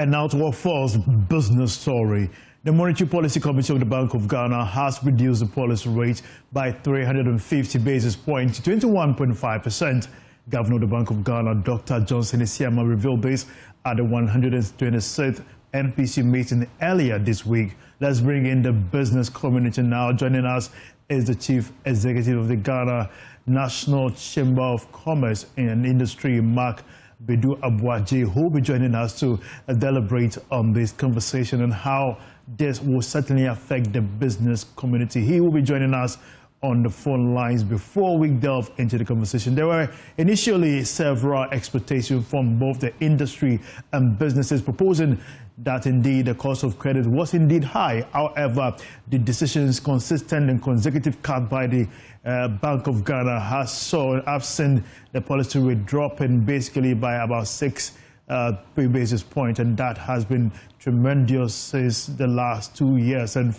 And now to our first business story. The Monetary Policy Committee of the Bank of Ghana has reduced the policy rate by 350 basis points to 21.5%. Governor of the Bank of Ghana, Dr. Johnson Isiama, revealed this at the 126th NPC meeting earlier this week. Let's bring in the business community now. Joining us is the Chief Executive of the Ghana National Chamber of Commerce and Industry, Mark Bedu Abuaji, who will be joining us to deliberate on this conversation and how this will certainly affect the business community. He will be joining us on the phone lines. Before we delve into the conversation, there were initially several expectations from both the industry and businesses proposing that indeed the cost of credit was indeed high. However, the decisions consistent and consecutive cut by the Bank of Ghana I've seen the policy rate dropping basically by about 6 basis points, and that has been tremendous since the last 2 years. And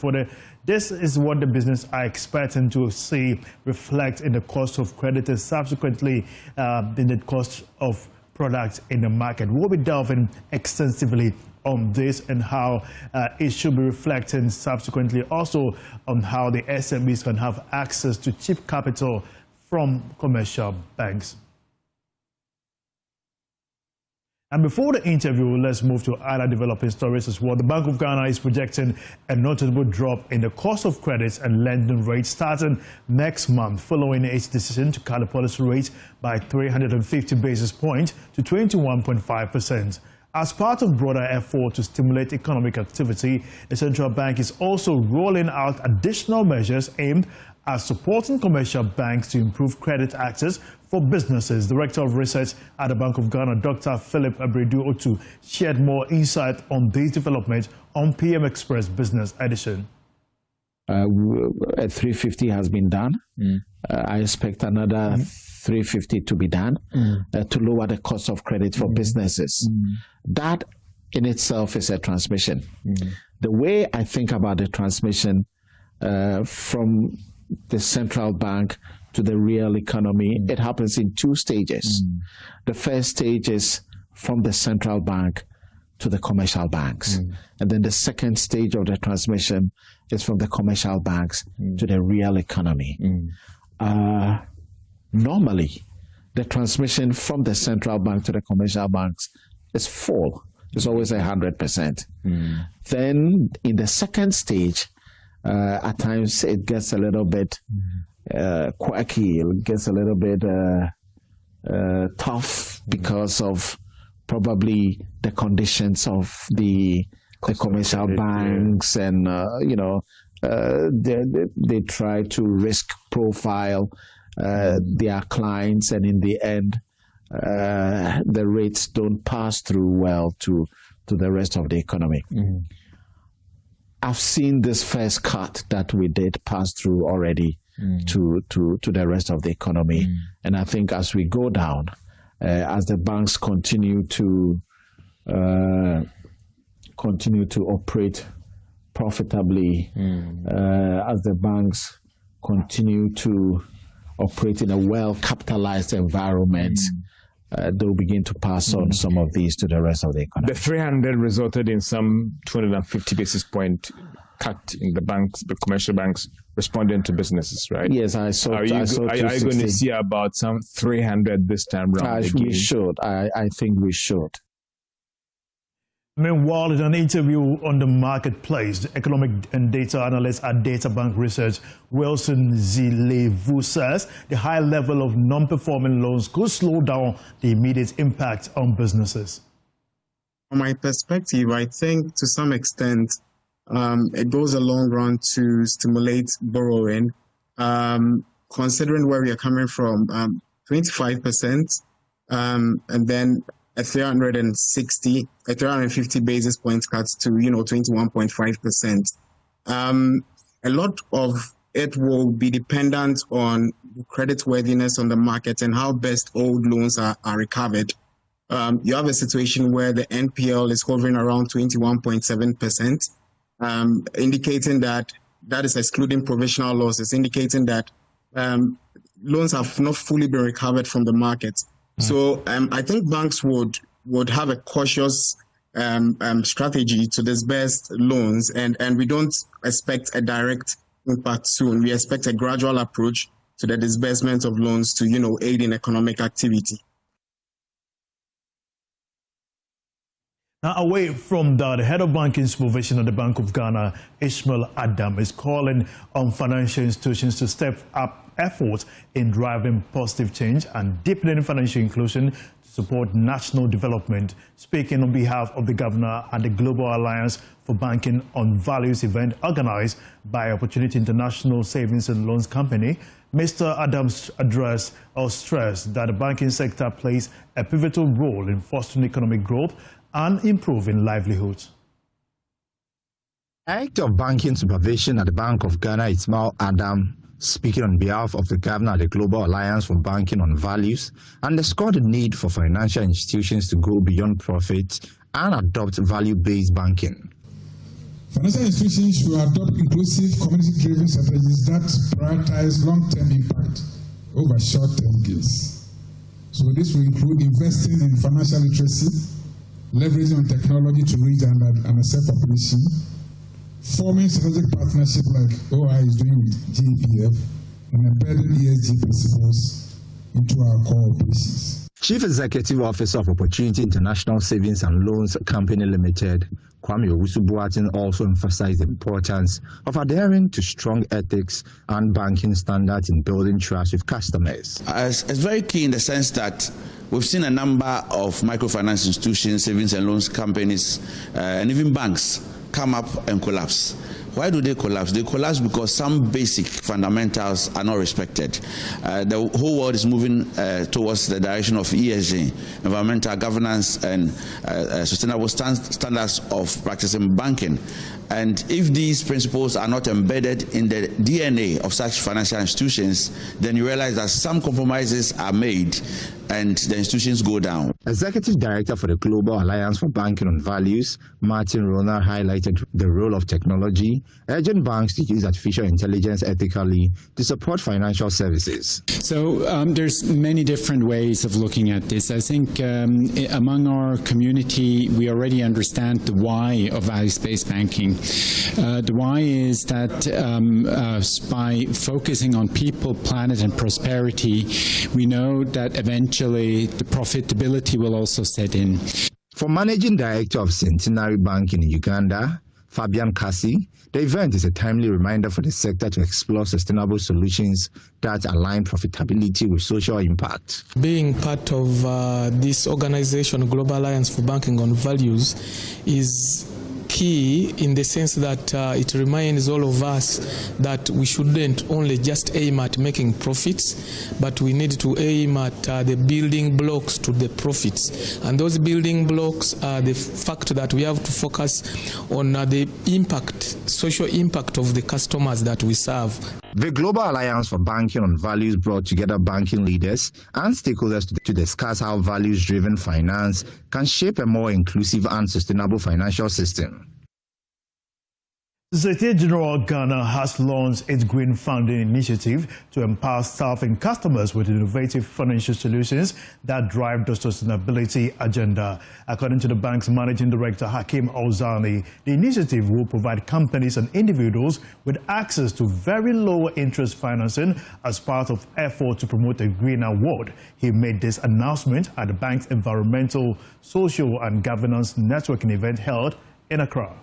this is what the business are expecting to see reflect in the cost of credit and subsequently in the cost of products in the market. We'll be delving extensively on this and how it should be reflecting subsequently also on how the SMEs can have access to cheap capital from commercial banks. And before the interview, let's move to other developing stories as well. The Bank of Ghana is projecting a noticeable drop in the cost of credits and lending rates starting next month, following its decision to cut the policy rate by 350 basis points to 21.5%. As part of broader effort to stimulate economic activity, the central bank is also rolling out additional measures aimed at supporting commercial banks to improve credit access for businesses. Director of Research at the Bank of Ghana, Dr. Philip Abredu-Otu, shared more insight on these developments on PM Express Business Edition. 350 has been done. I expect another 350 to be done to lower the cost of credit for businesses. That in itself is a transmission. The way I think about the transmission from the central bank to the real economy, it happens in 2 stages. The first stage is from the central bank to the commercial banks. And then the second stage of the transmission is from the commercial banks to the real economy. Normally, the transmission from the central bank to the commercial banks is full. It's always 100%. Then in the second stage, at times it gets a little bit quirky, it gets a little bit tough because of probably the conditions of the commercial banks, and they try to risk profile their clients, and in the end the rates don't pass through well to the rest of the economy. I've seen this first cut that we did pass through already to the rest of the economy, and I think as we go down, as the banks continue to operate profitably, as the banks continue to operate in a well-capitalized environment, they'll begin to pass on some of these to the rest of the economy. The 300 resulted in some 250 basis point cut in the banks, the commercial banks responding to businesses, right? Yes, I saw. Are you going to see about some 300 this time round? We should. I think we should. Meanwhile, in an interview on the marketplace, the economic and data analyst at Data Bank Research, Wilson Zilevu, says the high level of non-performing loans could slow down the immediate impact on businesses. From my perspective, I think to some extent it goes a long run to stimulate borrowing, considering where we are coming from, 25%, and then a 350 basis points cuts to 21.5%. A lot of it will be dependent on creditworthiness on the market and how best old loans are recovered. You have a situation where the NPL is hovering around 21.7%, indicating that is excluding provisional losses, indicating that loans have not fully been recovered from the market. So I think banks would have a cautious strategy to disburse loans, and we don't expect a direct impact soon. We expect a gradual approach to the disbursement of loans to, aid in economic activity. Now, away from that, the head of banking supervision at the Bank of Ghana, Ishmael Adam, is calling on financial institutions to step up efforts in driving positive change and deepening financial inclusion to support national development. Speaking on behalf of the governor at the Global Alliance for Banking on Values event organized by Opportunity International Savings and Loans Company, Mr. Adams addressed or stressed that the banking sector plays a pivotal role in fostering economic growth and improving livelihoods. Director of Banking Supervision at the Bank of Ghana, Ishmael Adam, speaking on behalf of the governor at the Global Alliance for Banking on Values, underscored the need for financial institutions to go beyond profit and adopt value-based banking. Financial institutions should adopt inclusive, community-driven strategies that prioritize long-term impact over short-term gains. So this will include investing in financial literacy, leveraging on technology to reach and underserved population, forming strategic partnership like OI is doing with GEPF, and embedding ESG principles into our core operations. Chief Executive Officer of Opportunity International Savings and Loans Company Limited, Kwame Owusu-Boateng, also emphasized the importance of adhering to strong ethics and banking standards in building trust with customers. It's very key in the sense that we've seen a number of microfinance institutions, savings and loans companies, and even banks come up and collapse. Why do they collapse? They collapse because some basic fundamentals are not respected. The whole world is moving towards the direction of ESG, environmental governance and sustainable standards of practicing banking. And if these principles are not embedded in the DNA of such financial institutions, then you realize that some compromises are made and the institutions go down. Executive Director for the Global Alliance for Banking on Values, Martin Rona, highlighted the role of technology, urging banks to use artificial intelligence ethically to support financial services. So there's many different ways of looking at this. I think among our community, we already understand the why of values-based banking. The why is that by focusing on people, planet, and prosperity, we know that eventually the profitability will also set in. For Managing Director of Centenary Bank in Uganda, Fabian Kasi, the event is a timely reminder for the sector to explore sustainable solutions that align profitability with social impact. Being part of this organization, Global Alliance for Banking on Values, is key in the sense that it reminds all of us that we shouldn't only just aim at making profits, but we need to aim at the building blocks to the profits. And those building blocks are the fact that we have to focus on the impact, social impact of the customers that we serve. The Global Alliance for Banking on Values brought together banking leaders and stakeholders to discuss how values-driven finance can shape a more inclusive and sustainable financial system. The Secretary General of Ghana has launched its Green Funding Initiative to empower staff and customers with innovative financial solutions that drive the sustainability agenda. According to the bank's Managing Director, Hakeem Ozani, the initiative will provide companies and individuals with access to very low interest financing as part of effort to promote a greener world. He made this announcement at the bank's Environmental, Social and Governance Networking event held in Accra.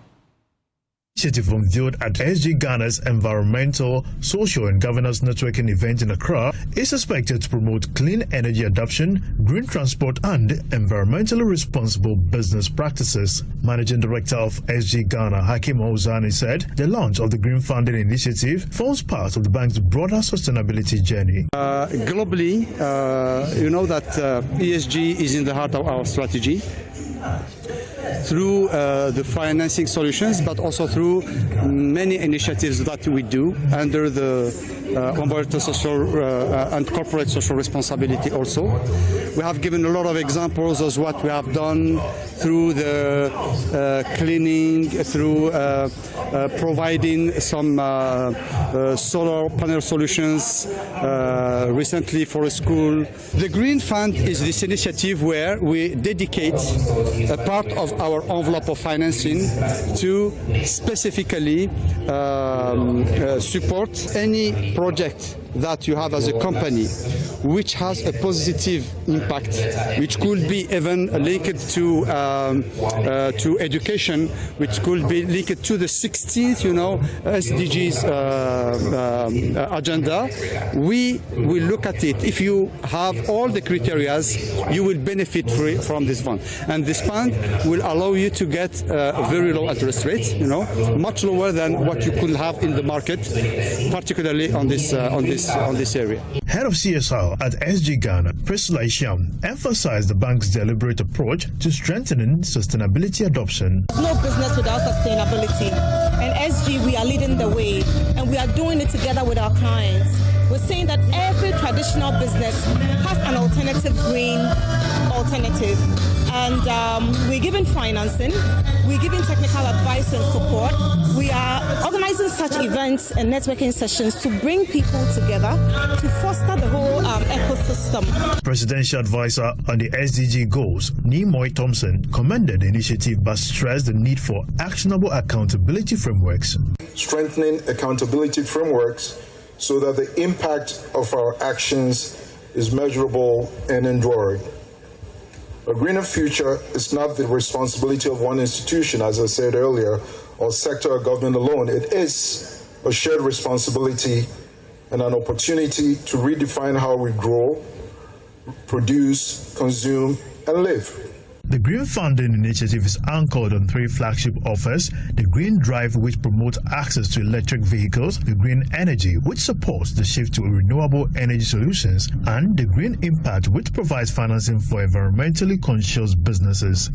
Initiative unveiled at SG Ghana's Environmental, Social and Governance Networking event in Accra is expected to promote clean energy adoption, green transport and environmentally responsible business practices. Managing Director of SG Ghana, Hakeem Ozani, said the launch of the Green Funding Initiative forms part of the bank's broader sustainability journey. Globally, you know that ESG is in the heart of our strategy. Through the financing solutions, but also through many initiatives that we do under the environmental, social and corporate social responsibility also. We have given a lot of examples of what we have done through the cleaning, through providing some solar panel solutions recently for a school. The Green Fund is this initiative where we dedicate a part of our envelope of financing to specifically support any project that you have as a company which has a positive impact, which could be even linked to education, which could be linked to the 16th, SDGs agenda. We will look at it. If you have all the criteria, you will benefit from this fund, and this fund will allow you to get very low interest rates, much lower than what you could have in the market, particularly on this area. Head of CSR at SG Ghana, Priscilla Isham, emphasized the bank's deliberate approach to strengthening sustainability adoption. There's no business without sustainability, and SG, we are leading the way, and we are doing it together with our clients. We're saying that every traditional business has an alternative green alternative, and we're giving financing, we're giving technical advice and support. We are organizing such events and networking sessions to bring people together to foster the whole ecosystem. Presidential advisor on the SDG goals, Nimoy Thompson, commended the initiative but stressed the need for actionable accountability frameworks. Strengthening accountability frameworks so that the impact of our actions is measurable and enduring. A greener future is not the responsibility of one institution, as I said earlier, or sector or government alone. It is a shared responsibility and an opportunity to redefine how we grow, produce, consume, and live. The Green Funding Initiative is anchored on 3 flagship offers: the Green Drive, which promotes access to electric vehicles, the Green Energy, which supports the shift to renewable energy solutions, and the Green Impact, which provides financing for environmentally conscious businesses.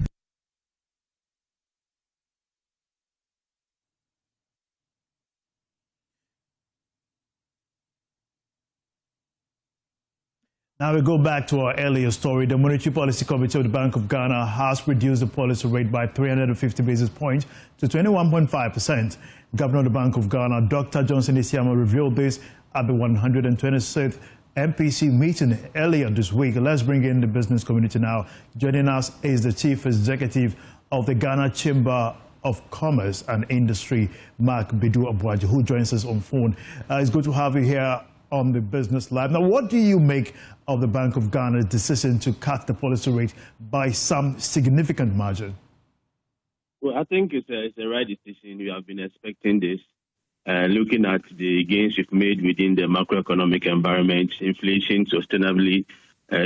Now we go back to our earlier story. The Monetary Policy Committee of the Bank of Ghana has reduced the policy rate by 350 basis points to 21.5%. Governor of the Bank of Ghana, Dr. Johnson Isiama, revealed this at the 126th MPC meeting earlier this week. Let's bring in the business community now. Joining us is the Chief Executive of the Ghana Chamber of Commerce and Industry, Mark Bidu Abuaji, who joins us on phone. It's good to have you here on the Business Lab. Now, what do you make of the Bank of Ghana's decision to cut the policy rate by some significant margin? Well, I think it's a right decision. We have been expecting this. Looking at the gains we've made within the macroeconomic environment, inflation sustainably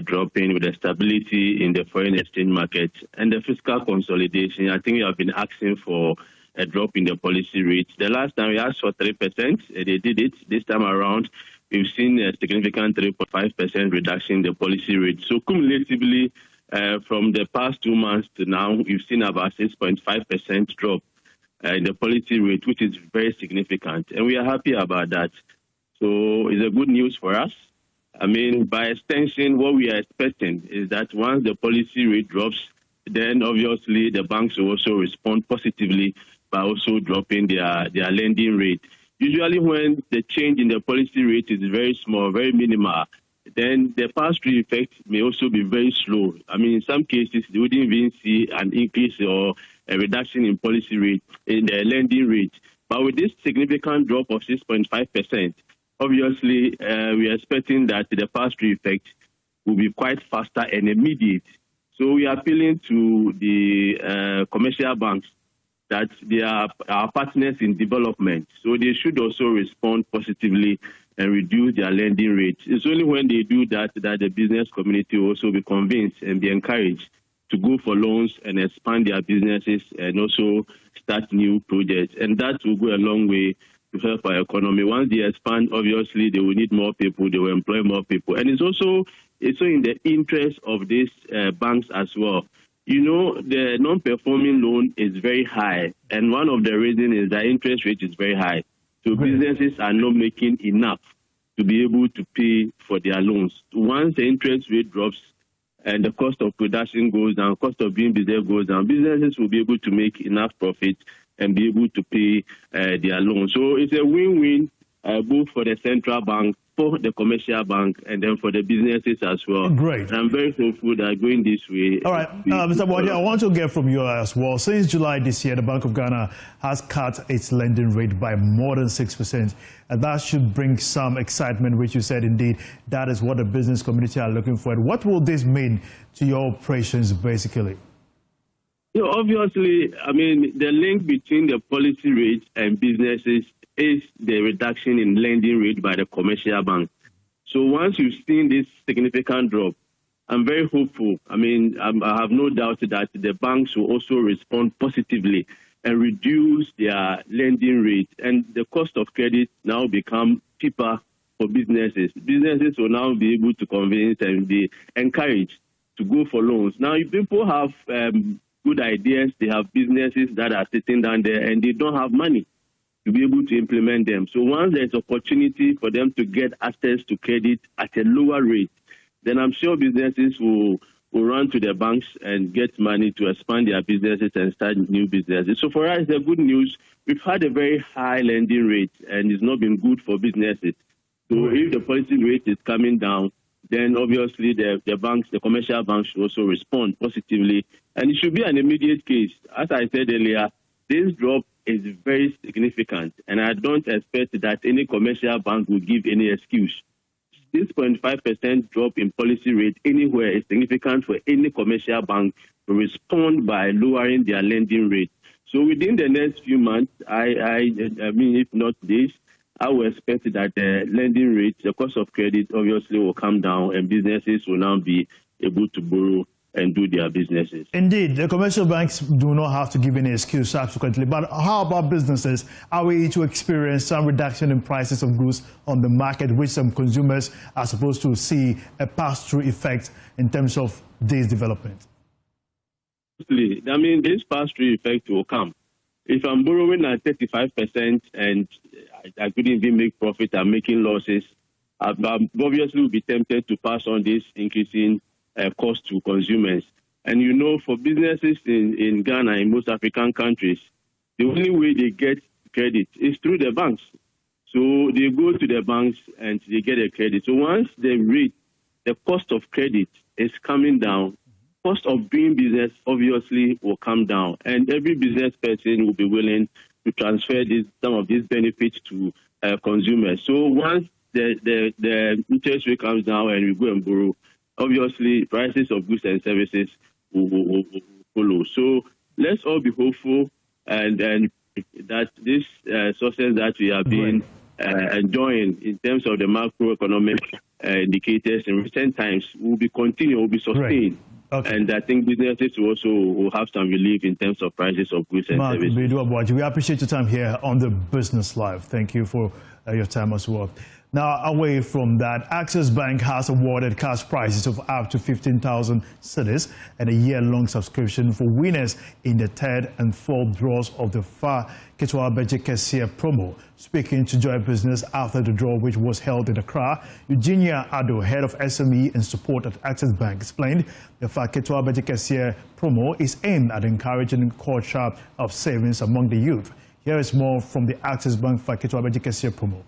dropping with the stability in the foreign exchange market and the fiscal consolidation, I think we have been asking for a drop in the policy rate. The last time we asked for 3%, they did it. This time around, we've seen a significant 3.5% reduction in the policy rate. So cumulatively, from the past 2 months to now, we've seen about 6.5% drop in the policy rate, which is very significant. And we are happy about that. So it's a good news for us. I mean, by extension, what we are expecting is that once the policy rate drops, then obviously the banks will also respond positively by also dropping their lending rate. Usually when the change in the policy rate is very small, very minimal, then the pass-through effect may also be very slow. I mean, in some cases, they wouldn't even see an increase or a reduction in policy rate, in the lending rate. But with this significant drop of 6.5%, obviously, we are expecting that the pass-through effect will be quite faster and immediate. So we are appealing to the commercial banks that they are our partners in development. So they should also respond positively and reduce their lending rates. It's only when they do that that the business community will also be convinced and be encouraged to go for loans and expand their businesses and also start new projects. And that will go a long way to help our economy. Once they expand, obviously, they will need more people, they will employ more people. And it's also in the interest of these banks as well. You know, the non-performing loan is very high, and one of the reasons is that interest rate is very high. So businesses are not making enough to be able to pay for their loans. Once the interest rate drops and the cost of production goes down, cost of doing business goes down, businesses will be able to make enough profit and be able to pay their loans. So it's a win-win both for the central bank, for the commercial bank, and then for the businesses as well. Great. And I'm very hopeful that going this way. All right, Mr. Boadia, I want to get from you as well. Since July this year, the Bank of Ghana has cut its lending rate by more than 6%. And that should bring some excitement, which you said, indeed, that is what the business community are looking for. And what will this mean to your operations, basically? Obviously, I mean, the link between the policy rates and businesses is the reduction in lending rate by the commercial bank. So once you've seen this significant drop, I'm very hopeful. I mean, I have no doubt that the banks will also respond positively and reduce their lending rate. And the cost of credit now become cheaper for businesses. Businesses will now be able to convince and be encouraged to go for loans. Now, if people have good ideas, they have businesses that are sitting down there and they don't have money to be able to implement them. So once there's opportunity for them to get access to credit at a lower rate, then I'm sure businesses will run to the banks and get money to expand their businesses and start new businesses. So for us, the good news, we've had a very high lending rate and it's not been good for businesses. So if the policy rate is coming down, then obviously the banks, the commercial banks should also respond positively. And it should be an immediate case. As I said earlier, this drop is very significant, and I don't expect that any commercial bank will give any excuse. 6.5% drop in policy rate anywhere is significant for any commercial bank to respond by lowering their lending rate. So within the next few months, I mean, if not this, I will expect that the lending rate, the cost of credit, obviously will come down, and businesses will now be able to borrow and do their businesses. Indeed, the commercial banks do not have to give any excuse subsequently. But how about businesses? Are we to experience some reduction in prices of goods on the market, which some consumers are supposed to see a pass-through effect in terms of this development? I mean, this pass-through effect will come. If I'm borrowing at 35% and I couldn't even make profit, I'm making losses, I obviously will be tempted to pass on this increasing cost to consumers. And you know, for businesses in Ghana, in most African countries, the only way they get credit is through the banks. So they go to the banks and they get a credit. So once the cost of credit is coming down, cost of doing business obviously will come down, and every business person will be willing to transfer some of these benefits to consumers. So once the interest rate comes down and we go and borrow, obviously prices of goods and services will follow. So let's all be hopeful and that this success that we have been enjoying in terms of the macroeconomic indicators in recent times will be continued, will be sustained. Okay. And I think businesses will have some relief in terms of prices of goods and services. We appreciate your time here on the Business Live. Thank you for your time as well. Now, away from that, Access Bank has awarded cash prizes of up to 15,000 cedis and a year-long subscription for winners in the third and fourth draws of the Fa Ketewa Beje Keseɛ promo. Speaking to Joy Business after the draw, which was held in Accra, Eugenia Addo, head of SME and support at Access Bank, explained the Fa Ketewa Beje Keseɛ promo is aimed at encouraging culture of savings among the youth. Here is more from the Access Bank Fa Ketewa Beje Keseɛ promo.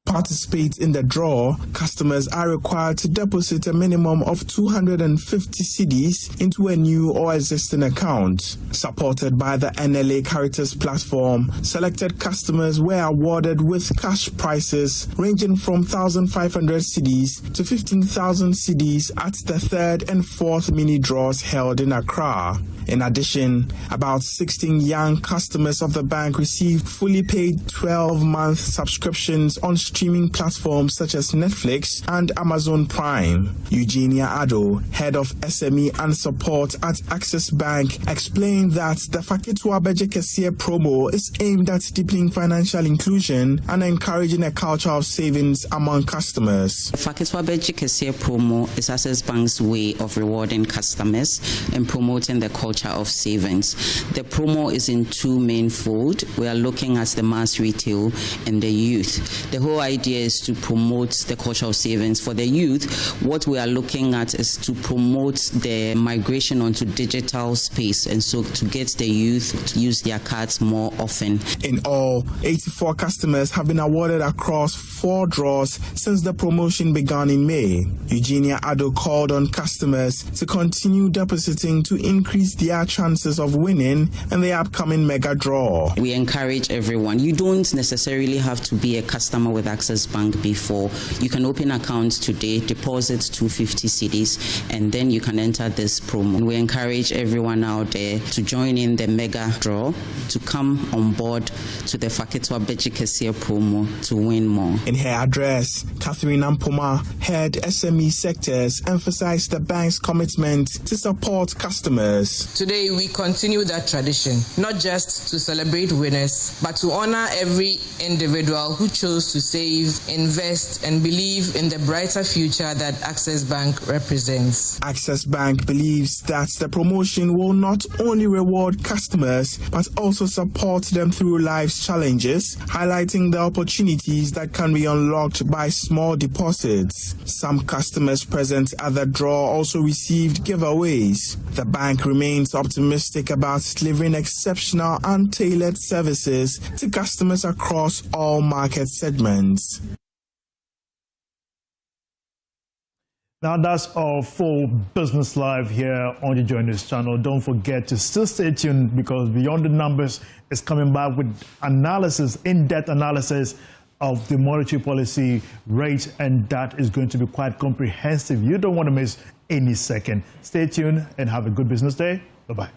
Participate in the draw, customers are required to deposit a minimum of 250 cedis into a new or existing account. Supported by the NLA Caritas platform, selected customers were awarded with cash prizes ranging from 1,500 cedis to 15,000 cedis at the third and fourth mini draws held in Accra. In addition, about 16 young customers of the bank received fully paid 12-month subscriptions on streaming platforms such as Netflix and Amazon Prime. Eugenia Addo, head of SME and support at Access Bank, explained that the Fa Ketewa Beje Keseɛ promo is aimed at deepening financial inclusion and encouraging a culture of savings among customers. Fa Ketewa Beje Keseɛ promo is Access Bank's way of rewarding customers and promoting the culture culture of savings. The promo is in two main fold. We are looking at the mass retail and the youth. The whole idea is to promote the culture of savings. For the youth, what we are looking at is to promote the migration onto digital space, and so to get the youth to use their cards more often. In all, 84 customers have been awarded across 4 draws since the promotion began in May. Eugenia Addo called on customers to continue depositing to increase their chances of winning in the upcoming mega draw. We encourage everyone. You don't necessarily have to be a customer with Access Bank before. You can open accounts today, deposit 250 cedis, and then you can enter this promo. We encourage everyone out there to join in the mega draw, to come on board to the Faketwa Bejikesia promo to win more. In her address, Catherine Ampoma, head SME sectors, emphasized the bank's commitment to support customers. Today, we continue that tradition, not just to celebrate winners, but to honor every individual who chose to save, invest, and believe in the brighter future that Access Bank represents. Access Bank believes that the promotion will not only reward customers, but also support them through life's challenges, highlighting the opportunities that can be unlocked by small deposits. Some customers present at the draw also received giveaways. The bank remains optimistic about delivering exceptional and tailored services to customers across all market segments. Now that's all for Business Live here on the JoyNews channel. Don't forget to still stay tuned, because Beyond the Numbers is coming back with analysis, in-depth analysis of the monetary policy rate, and that is going to be quite comprehensive. You don't want to miss any second. Stay tuned and have a good business day. Bye-bye.